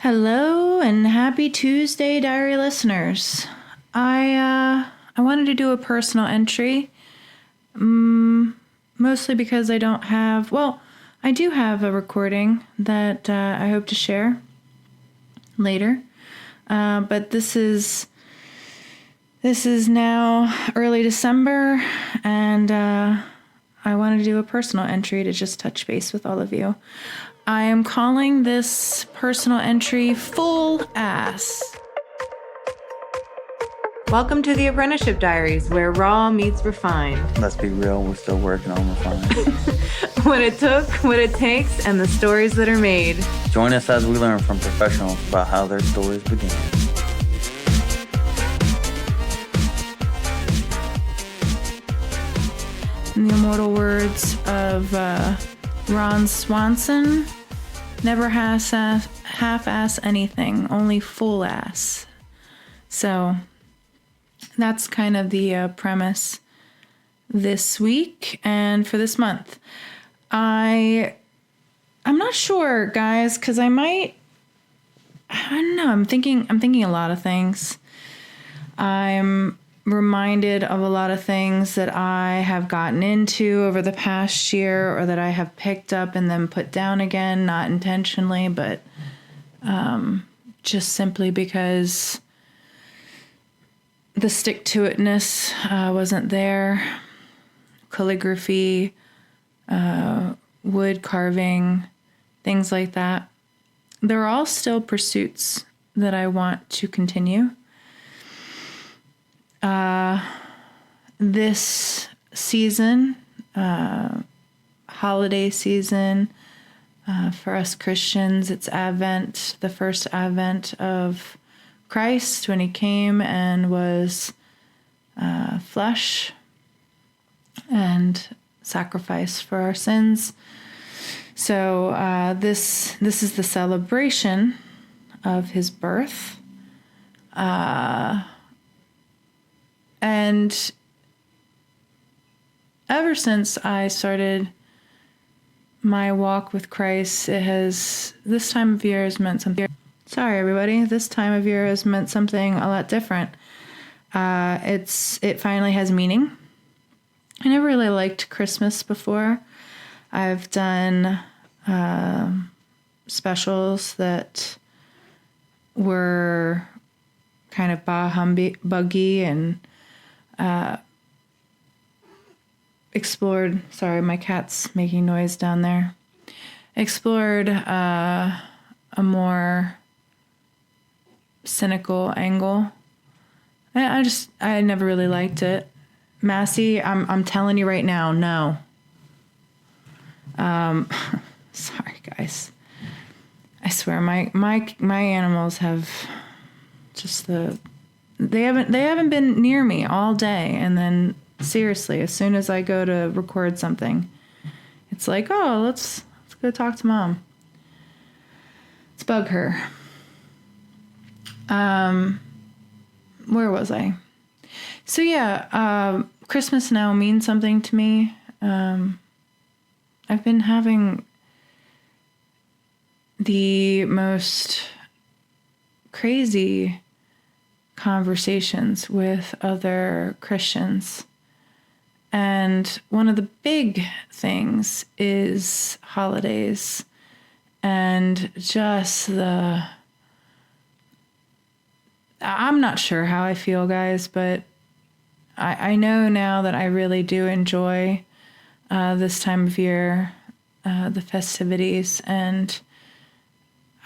Hello and happy Tuesday, diary listeners. I wanted to do a personal entry, mostly because I don't have. Well, I do have a recording that I hope to share later, but this is now early December, and I wanted to do a personal entry to just touch base with all of you. I am calling this personal entry Full Ass. Welcome to the Apprenticeship Diaries, where raw meets refined. Let's be real, we're still working on refining. What it took, what it takes, and the stories that are made. Join us as we learn from professionals about how their stories began. In the immortal words of Ron Swanson, never half-ass anything, only full ass. So that's kind of the premise this week and for this month. I'm not sure, guys, because I don't know. I'm thinking a lot of things. I'm reminded of a lot of things that I have gotten into over the past year, or that I have picked up and then put down again, not intentionally, but just simply because the stick-to-itness wasn't there. Calligraphy, wood carving, things like that. They're all still pursuits that I want to continue. This season, holiday season, for us Christians, it's Advent, the first Advent of Christ when he came and was flesh and sacrificed for our sins. So this is the celebration of his birth. And ever since I started my walk with Christ, this time of year has meant something. Sorry, everybody. This time of year has meant something a lot different. It finally has meaning. I never really liked Christmas before. I've done specials that were kind of buggy and explored. Sorry, my cat's making noise down there. Explored a more cynical angle. I never really liked it. Massey, I'm telling you right now, no. Sorry guys. I swear my animals have just they haven't been near me all day, and then seriously, as soon as I go to record something, it's like, oh, let's go talk to mom. Let's bug her. Where was I? So yeah, Christmas now means something to me. I've been having the most crazy conversations with other Christians. And one of the big things is holidays and just I'm not sure how I feel, guys, but I know now that I really do enjoy this time of year, the festivities, and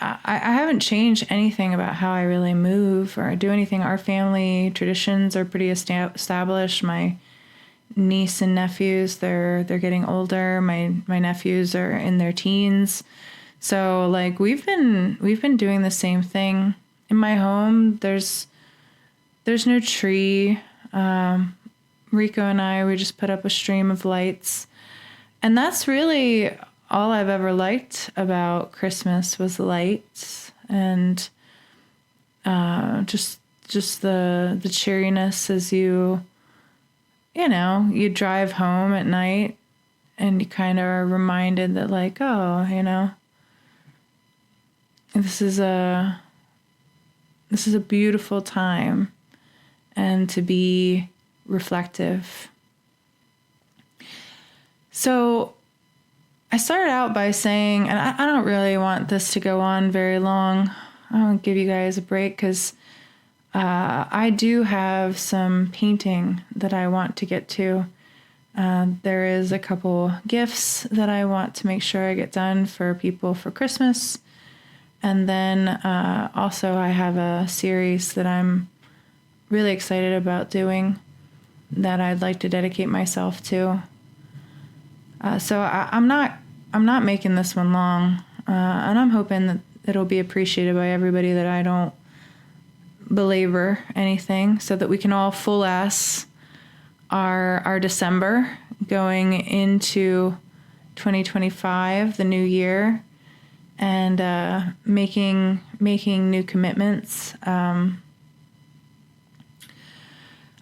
I haven't changed anything about how I really move or do anything. Our family traditions are pretty established. My niece and nephews, they're getting older. My nephews are in their teens. So like we've been doing the same thing. In my home, there's no tree. Rico and I, we just put up a stream of lights. And that's really all I've ever liked about Christmas was lights and just the cheeriness as you drive home at night and you kind of are reminded that like, oh, this is a beautiful time, and to be reflective. So I started out by saying, and I don't really want this to go on very long. I won't give you guys a break because I do have some painting that I want to get to. There is a couple gifts that I want to make sure I get done for people for Christmas. And then also I have a series that I'm really excited about doing that I'd like to dedicate myself to. So I'm not making this one long, and I'm hoping that it'll be appreciated by everybody, that I don't belabor anything, so that we can all full ass our December going into 2025, the new year, and making new commitments.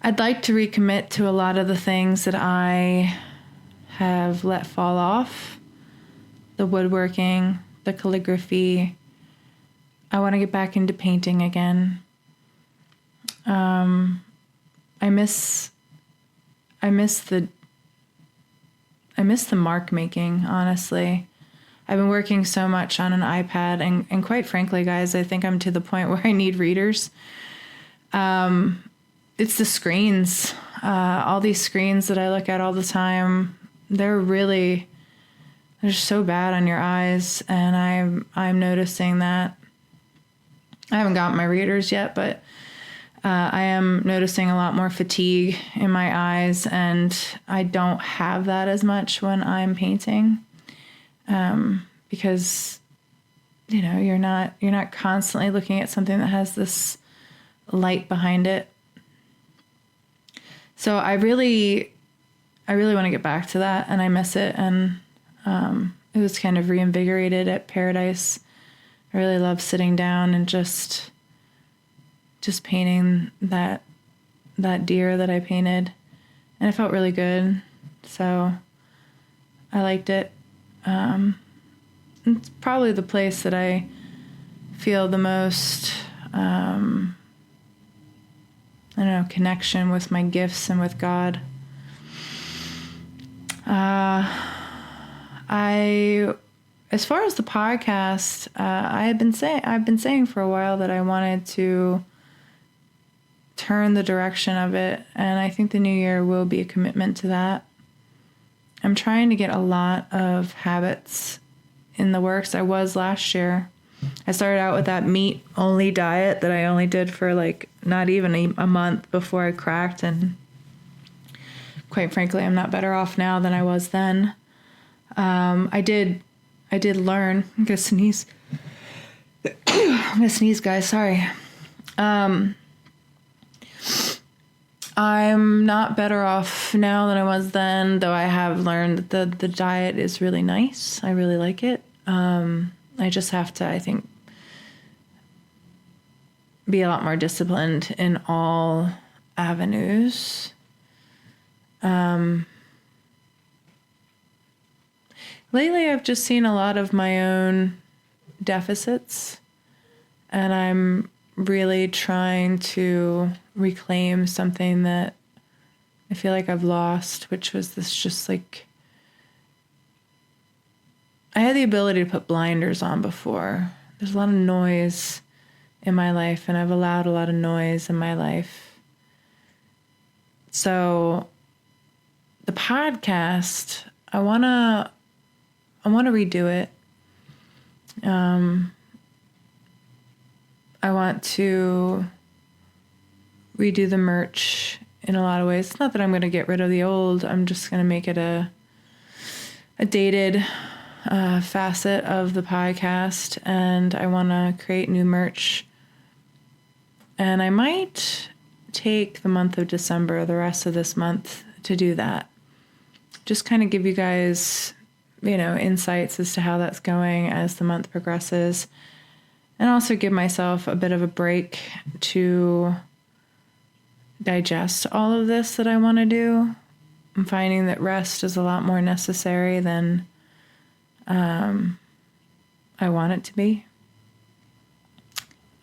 I'd like to recommit to a lot of the things that I have let fall off. The woodworking, the calligraphy. I want to get back into painting again. I miss the mark making, honestly. I've been working so much on an iPad, and quite frankly, guys, I think I'm to the point where I need readers. It's the screens. All these screens that I look at all the time, they're so bad on your eyes, and I'm noticing that. I haven't got my readers yet, but I am noticing a lot more fatigue in my eyes, and I don't have that as much when I'm painting, because you're not constantly looking at something that has this light behind it. So I really want to get back to that, and I miss it. And it was kind of reinvigorated at Paradise. I really love sitting down and just painting that deer that I painted, and it felt really good. So I liked it. It's probably the place that I feel the most connection with my gifts and with God. As far as the podcast, I've been saying for a while that I wanted to turn the direction of it, and I think the new year will be a commitment to that. I'm trying to get a lot of habits in the works. I was last year. I started out with that meat-only diet that I only did for not even a month before I cracked, and quite frankly, I'm not better off now than I was then. I did learn. I'm gonna sneeze. Guys. Sorry. I'm not better off now than I was then, though I have learned that the diet is really nice. I really like it. I just have to, I think, be a lot more disciplined in all avenues. Lately, I've just seen a lot of my own deficits, and I'm really trying to reclaim something that I feel like I've lost, which was this I had the ability to put blinders on before. There's a lot of noise in my life, and I've allowed a lot of noise in my life. So the podcast, I want to redo it. I want to redo the merch in a lot of ways. It's not that I'm going to get rid of the old. I'm just going to make it a dated facet of the podcast, and I want to create new merch. And I might take the month of December, the rest of this month, to do that. Just kind of give you guys, insights as to how that's going as the month progresses. And also give myself a bit of a break to digest all of this that I want to do. I'm finding that rest is a lot more necessary than I want it to be.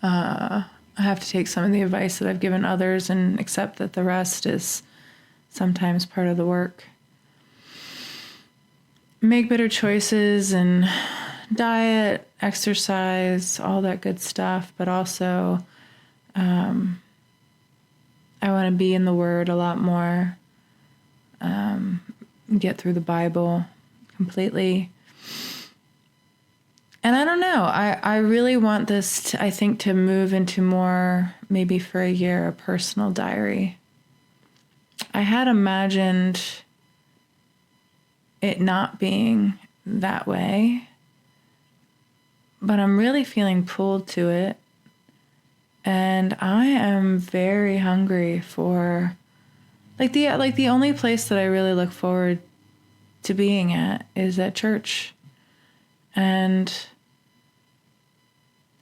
I have to take some of the advice that I've given others and accept that the rest is sometimes part of the work. Make better choices and diet, exercise, all that good stuff, but also I want to be in the Word a lot more, get through the Bible completely. And I don't know, I really want this, to move into more, maybe for a year, a personal diary. I had imagined it not being that way, but I'm really feeling pulled to it. And I am very hungry for, the only place that I really look forward to being at is at church. And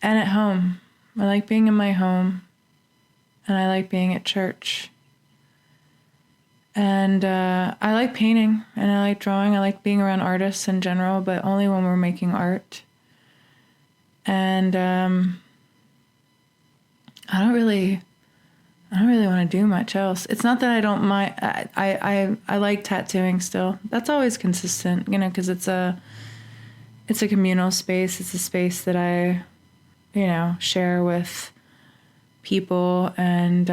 at home. I like being in my home, and I like being at church. And I like painting, and I like drawing. I like being around artists in general, but only when we're making art. And I don't really want to do much else. It's not that I don't mind. I like tattooing still. That's always consistent, because it's a communal space. It's a space that I, share with people, and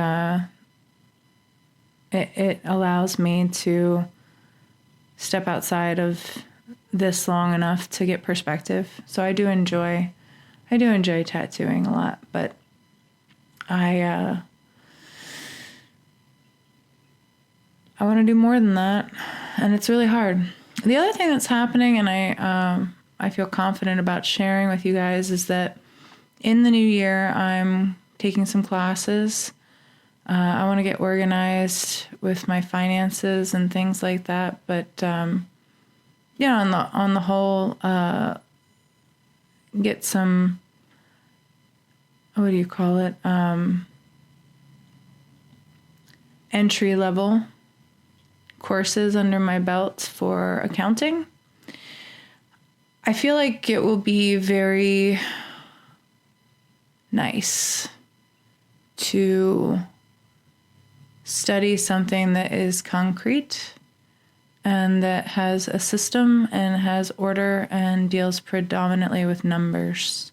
it allows me to step outside of this long enough to get perspective. So I do enjoy tattooing a lot, but I want to do more than that, and it's really hard. The other thing that's happening, and I feel confident about sharing with you guys, is that in the new year, I'm taking some classes. I want to get organized with my finances and things like that. But on the whole, get some, what do you call it? Entry level courses under my belt for accounting. I feel like it will be very nice to study something that is concrete and that has a system and has order and deals predominantly with numbers.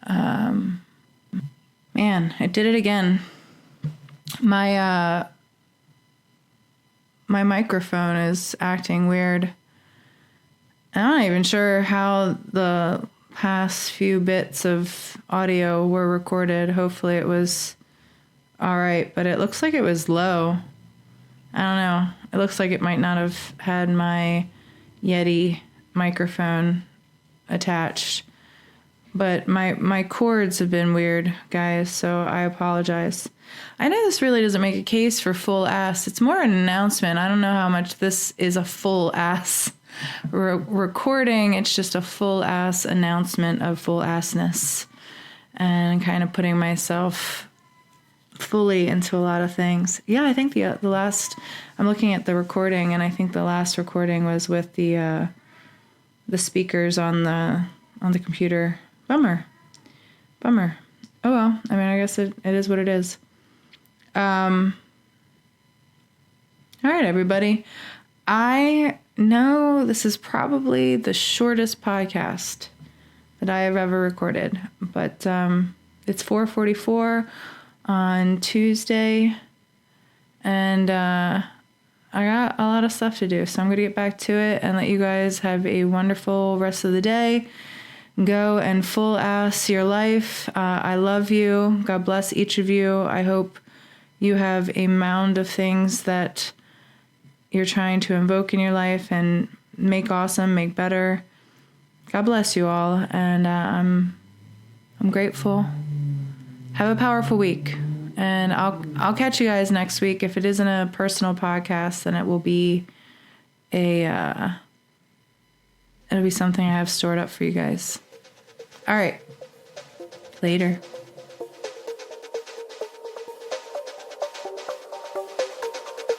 Man, I did it again. My microphone is acting weird. I'm not even sure how the past few bits of audio were recorded. Hopefully it was all right, but it looks like it was low. I don't know. It looks like it might not have had my Yeti microphone attached. But my cords have been weird, guys, so I apologize. I know this really doesn't make a case for full ass. It's more an announcement. I don't know how much this is a full ass recording. It's just a full ass announcement of full assness and kind of putting myself fully into a lot of things. Yeah, I think the last, I'm looking at the recording, and I think the last recording was with the speakers on the computer. Bummer. Oh well, I mean, I guess it is what it is. All right, everybody. I know this is probably the shortest podcast that I have ever recorded, but it's 4:44 on Tuesday, and I got a lot of stuff to do, so I'm going to get back to it and let you guys have a wonderful rest of the day. Go and full ass your life. I love you. God bless each of you. I hope you have a mound of things that you're trying to invoke in your life and make awesome, make better. God bless you all, and I'm grateful. Have a powerful week, and I'll catch you guys next week. If it isn't a personal podcast, then it will be it'll be something I have stored up for you guys. All right. Later.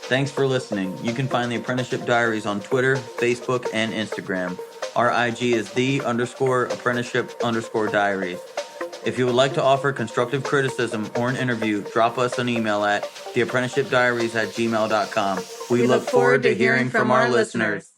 Thanks for listening. You can find the Apprenticeship Diaries on Twitter, Facebook, and Instagram. Our IG is _apprenticeship_diaries. If you would like to offer constructive criticism or an interview, drop us an email at theapprenticeshipdiaries@gmail.com. We look forward to hearing from our listeners.